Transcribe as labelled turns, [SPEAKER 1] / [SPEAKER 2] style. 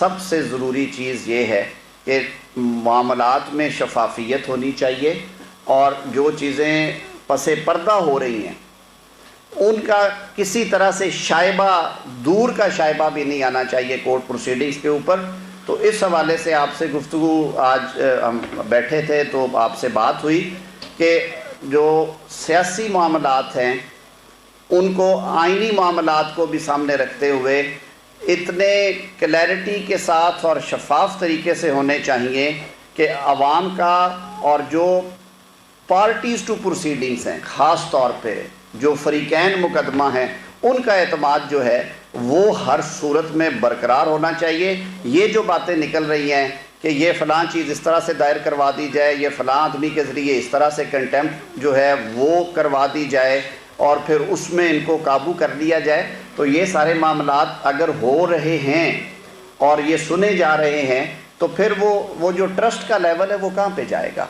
[SPEAKER 1] سب سے ضروری چیز یہ ہے کہ معاملات میں شفافیت ہونی چاہیے، اور جو چیزیں پس پردہ ہو رہی ہیں ان کا کسی طرح سے شائبہ، دور کا شائبہ بھی نہیں آنا چاہیے کورٹ پروسیڈنگز کے اوپر۔ تو اس حوالے سے آپ سے گفتگو، آج ہم بیٹھے تھے تو آپ سے بات ہوئی کہ جو سیاسی معاملات ہیں ان کو آئینی معاملات کو بھی سامنے رکھتے ہوئے اتنے کلیئرٹی کے ساتھ اور شفاف طریقے سے ہونے چاہیے کہ عوام کا اور جو پارٹیز ٹو پروسیڈنگز ہیں، خاص طور پہ جو فریقین مقدمہ ہیں، ان کا اعتماد جو ہے وہ ہر صورت میں برقرار ہونا چاہیے۔ یہ جو باتیں نکل رہی ہیں کہ یہ فلاں چیز اس طرح سے دائر کروا دی جائے، یہ فلاں آدمی کے ذریعے اس طرح سے کنٹیمپٹ جو ہے وہ کروا دی جائے اور پھر اس میں ان کو قابو کر لیا جائے، تو یہ سارے معاملات اگر ہو رہے ہیں اور یہ سنے جا رہے ہیں تو پھر وہ جو ٹرسٹ کا لیول ہے وہ کہاں پہ جائے گا؟